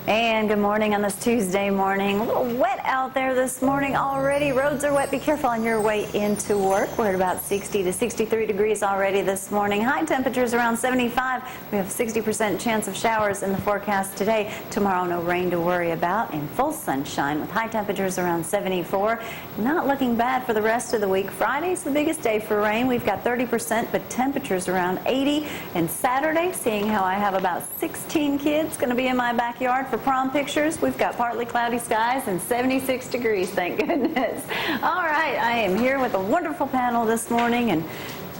And good morning on this Tuesday morning. A little wet out there this morning already. Roads are wet. Be careful on your way into work. We're at about 60 to 63 degrees already this morning. High temperatures around 75. We have a 60% chance of showers in the forecast today. Tomorrow, no rain to worry about and full sunshine with high temperatures around 74. Not looking bad for the rest of the week. Friday's the biggest day for rain. We've got 30%, but temperatures around 80. And Saturday, seeing how I have about 16 kids going to be in my backyard for prom pictures, we've got partly cloudy skies and 76 degrees, thank goodness. All right, I am here with a wonderful panel this morning and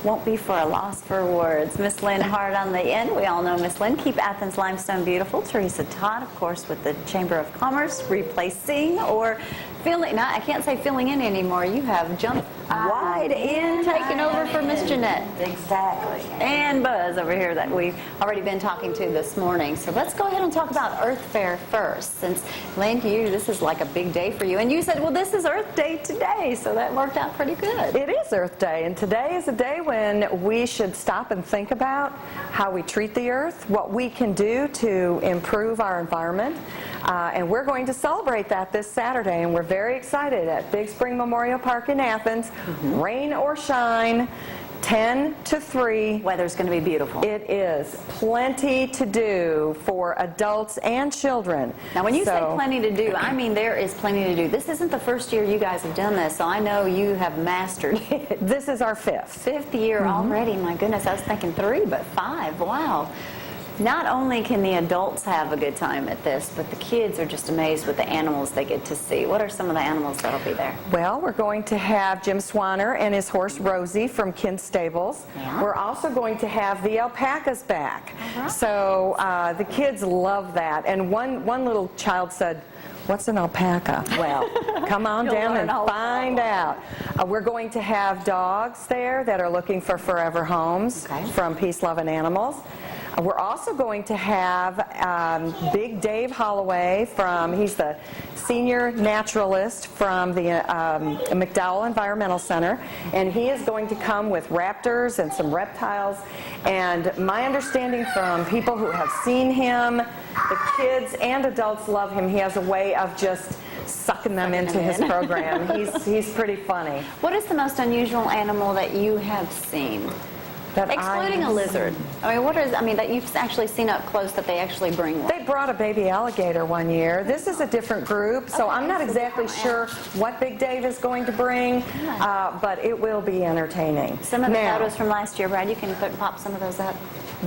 won't be for a loss for words. Miss Lynne Hart on the end. We all know Miss Lynne. Keep Athens limestone beautiful. Teresa Todd, of course, with the Chamber of Commerce, replacing or filling. Now, I can't say filling in anymore. You have jumped wide in, taking over for Miss Jeanette. Exactly. And Buzz over here that we've already been talking to this morning. So let's go ahead and talk about Earth Fair first. Since, Lynne, this is like a big day for you. And you said, well, this is Earth Day today, so that worked out pretty good. It is Earth Day, and today is a day when we should stop and think about how we treat the earth, what we can do to improve our environment. And we're going to celebrate that this Saturday, and we're very excited at Big Spring Memorial Park in Athens. Rain or shine, 10 to 3. Weather's going to be beautiful. It is. Plenty to do for adults and children. Now, when you say plenty to do, I mean there is plenty to do. This isn't the first year you guys have done this, so I know you have mastered it. This is our fifth year already. My goodness, I was thinking 3, but 5. Wow. Not only can the adults have a good time at this, but the kids are just amazed with the animals they get to see. What are some of the animals that'll be there? Well, we're going to have Jim Swanner and his horse Rosie from Kin Stables. Yeah. We're also going to have the alpacas back. Right. So the kids love that. And one little child said, "What's an alpaca?" Well, come on down and find out. We're going to have dogs there that are looking for forever homes from Peace, Love, and Animals. We're also going to have Big Dave Holloway he's the senior naturalist from the McDowell Environmental Center, and he is going to come with raptors and some reptiles. And my understanding from people who have seen him, the kids and adults love him. He has a way of just sucking them into his program. He's pretty funny. What is the most unusual animal that you have seen? Excluding a lizard. That you've actually seen up close that they actually bring one? They brought a baby alligator one year. This is a different group, so I'm not exactly sure what Big Dave is going to bring, but it will be entertaining. Some of the photos from last year, Brad, you can pop some of those up.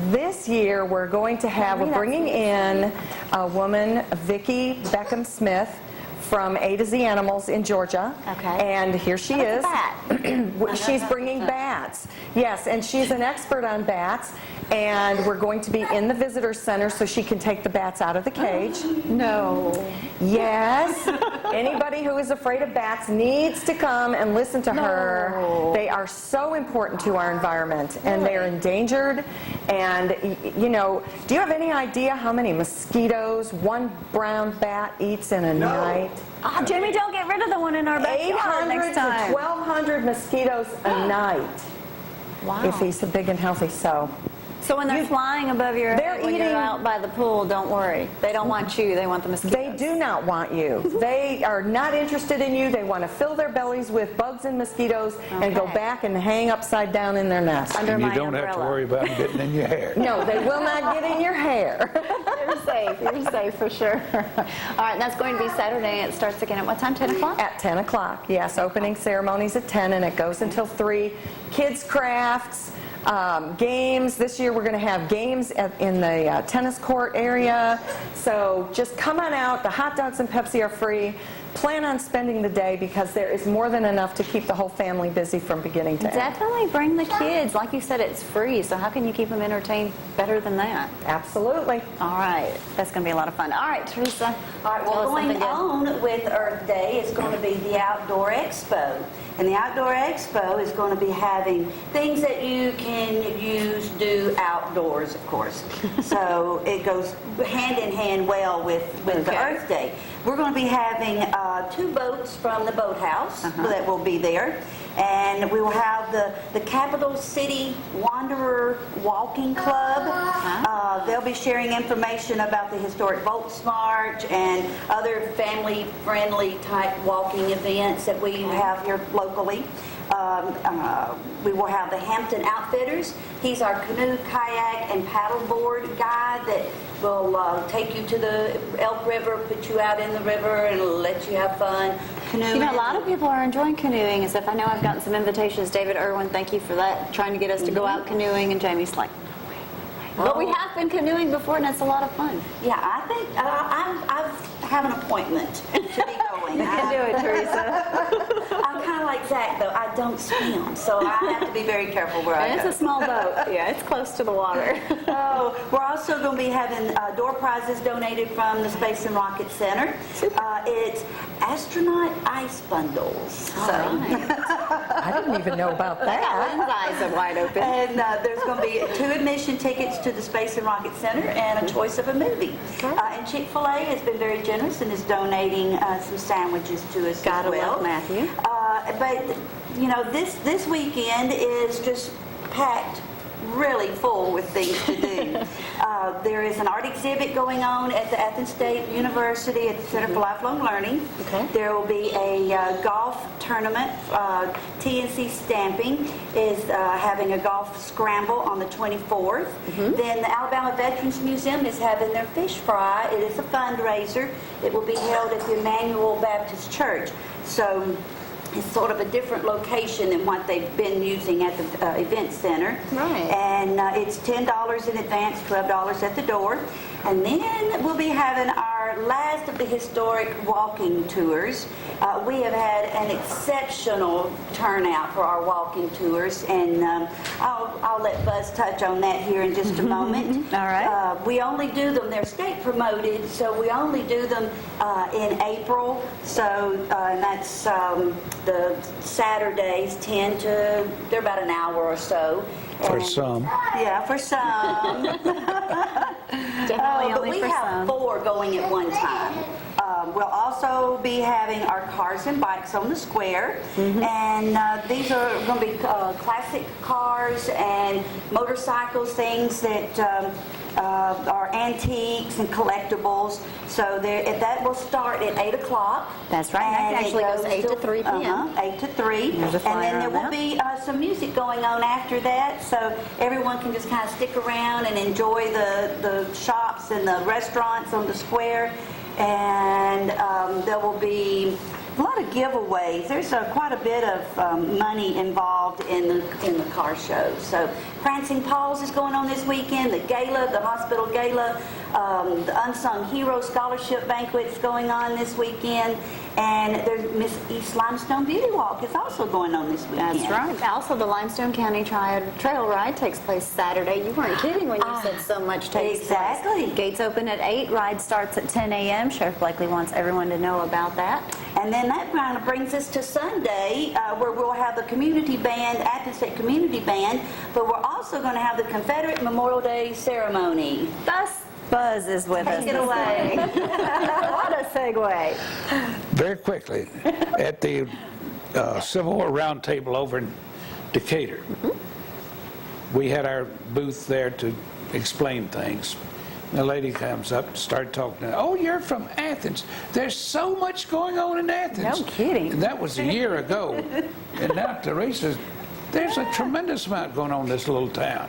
This year we're bringing in a woman, Vicki Beckham Smith, from A to Z Animals in Georgia. Okay. And here she is. Bat. She's bringing bats. Yes, and she's an expert on bats. And we're going to be in the visitor center so she can take the bats out of the cage. No. Yes. Anybody who is afraid of bats needs to come and listen to her. They are so important to our environment, and they're endangered. And, do you have any idea how many mosquitoes one brown bat eats in a night? Oh, Jimmy, don't get rid of the one in our backyard next time. 800 to 1,200 mosquitoes a night. Wow. If he's big and healthy, So when they're flying above your head when you're out by the pool, don't worry. They don't want you. They want the mosquitoes. They do not want you. They are not interested in you. They want to fill their bellies with bugs and mosquitoes and go back and hang upside down in their nest. Under and you my don't umbrella. have to worry about them getting in your hair. No, they will not get in your hair. You're safe. You're safe for sure. All right, that's going to be Saturday. It starts again at what time? 10 o'clock? At 10 o'clock, yes. Opening ceremonies at 10, and it goes until 3. Kids' crafts. Games. This year we're going to have games in the tennis court area. So just come on out. The hot dogs and Pepsi are free. Plan on spending the day because there is more than enough to keep the whole family busy from beginning to end. Definitely bring the kids. Like you said, it's free, so how can you keep them entertained better than that? Absolutely. All right. That's going to be a lot of fun. All right, Teresa. All right, well, going on with Earth Day is going to be the Outdoor Expo. And the Outdoor Expo is going to be having things that you can do outdoors, of course. So it goes hand in hand well with the Earth Day. We're going to be having 2 boats from the boathouse that will be there. And we will have the Capital City Wanderer Walking Club. They'll be sharing information about the historic Volks March and other family-friendly type walking events that we have here locally. We will have the Hampton Outfitters. He's our canoe, kayak, and paddleboard guide that will take you to the Elk River, put you out in the river, and let you have fun canoeing. You know, a lot of people are enjoying canoeing and stuff. I know I've gotten some invitations. David Irwin, thank you for that, trying to get us to go out canoeing, and Jamie's like, but we have been canoeing before, and it's a lot of fun. Yeah, I think I have an appointment to be going. You can do it, Teresa. I'm kind of like Zach, though. I don't swim, so I have to be very careful where I And go. it's a small boat. Yeah, it's close to the water. Oh, we're also going to be having door prizes donated from the Space and Rocket Center. It's astronaut ice bundles. So. I didn't even know about that. Lynn's eyes are wide open. And there's going to be 2 admission tickets to the Space and Rocket Center and a choice of a movie. And Chick-fil-A has been very generous and is donating some sandwiches to us Gotta as well. love Matthew. But, you know, this weekend is just packed really full with things to do. There is an art exhibit going on at the Athens State University at the Center for Lifelong Learning. Okay. There will be a golf tournament. TNC Stamping is having a golf scramble on the 24th. Then the Alabama Veterans Museum is having their fish fry. It is a fundraiser. It will be held at the Emmanuel Baptist Church. So it's sort of a different location than what they've been using at the event center. Right. And it's $10 in advance, $12 at the door. And then we'll be having our last of the historic walking tours. We have had an exceptional turnout for our walking tours, and I'll let Buzz touch on that here in just a moment. All right. We only do them, they're state promoted, so we only do them in April. So and that's the Saturdays they're about an hour or so. For And- some. Yeah, for some. Definitely But only we for have some. 4 going at one time. We'll also be having our cars and bikes on the square, and these are going to be classic cars and motorcycles, things that are antiques and collectibles. So that will start at 8 o'clock. That's right. That And it actually goes 8 to 3 p.m. 8 to 3. There's a And flyer then there on will that. be some music going on after that, so everyone can just kind of stick around and enjoy the shops and the restaurants on the square. And there will be a lot of giveaways. There's quite a bit of money involved in the car show. So Prancing Paws is going on this weekend. The gala, the hospital gala, the Unsung Hero Scholarship Banquet is going on this weekend. And there's Miss East Limestone Beauty Walk is also going on this weekend. That's right. Also, the Limestone County Trail Ride takes place Saturday. You weren't kidding when you said so much takes Exactly. place. Gates open at 8. Ride starts at 10 a.m. Sheriff Blakely wants everyone to know about that. And then that kind of brings us to Sunday, where we'll have the community band, Athens State Community Band, but we're also going to have the Confederate Memorial Day ceremony. Thus, Buzz is with us. Take it away. What a segue. Very quickly, at the Civil War Roundtable over in Decatur, we had our booth there to explain things. The lady comes up and started talking. Oh, you're from Athens. There's so much going on in Athens. No kidding. And that was a year ago. And now Teresa, there's a tremendous amount going on in this little town.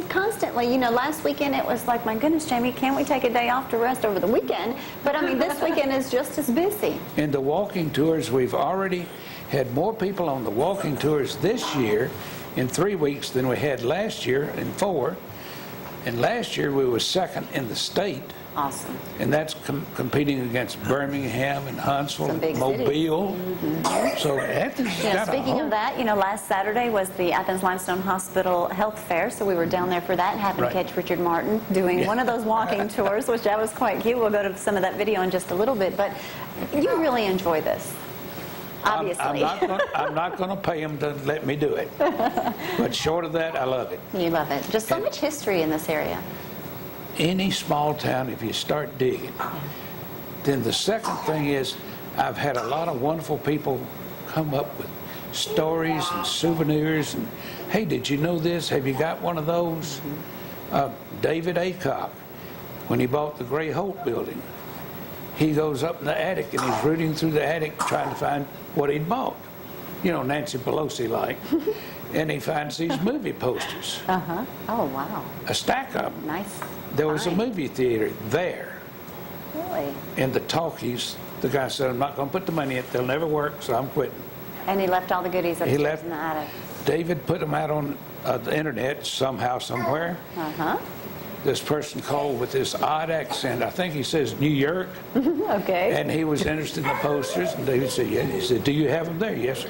Constantly. You know, last weekend it was like, my goodness, Jamie, can't we take a day off to rest over the weekend? But this weekend is just as busy. In the walking tours, we've already had more people on the walking tours this year in 3 weeks than we had last year in 4. And last year we were second in the state. Awesome. And that's competing against Birmingham and Huntsville, Some big Mobile. So Athens has got a Speaking whole- of that, last Saturday was the Athens Limestone Hospital Health Fair, so we were down there for that and happened to Right. catch Richard Martin doing one of those walking tours, which that was quite cute. We'll go to some of that video in just a little bit, but you really enjoy this, obviously. I'm not going to pay them to let me do it. But short of that, I love it. You love it. Just so much history in this area. Any small town, if you start digging, then the second thing is I've had a lot of wonderful people come up with stories and souvenirs. And, hey, did you know this? Have you got one of those? David Aycock, when he bought the Gray Holt building, he goes up in the attic and he's rooting through the attic trying to find what he'd bought. You know, Nancy Pelosi like. And he finds these movie posters, Uh-huh. Oh, wow. a stack of them. Nice. There was a find. movie theater there. Really? In the talkies, the guy said, I'm not going to put the money in, they'll never work, so I'm quitting. And he left all the goodies upstairs left- in the attic. David put them out on the internet somehow, somewhere. Uh-huh. This person called with this odd accent. I think he says New York. Okay. And he was interested in the posters. And David said, yeah. He said, do you have them there? Yes, sir.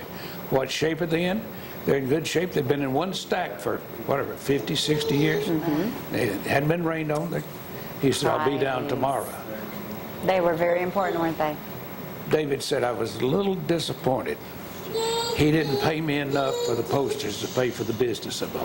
What shape are they in? They're in good shape. They've been in one stack for, whatever, 50, 60 years. It hadn't been rained on. He said, I'll be down Nice. tomorrow. They were very important, weren't they? David said, I was a little disappointed. He didn't pay me enough for the posters to pay for the business of them.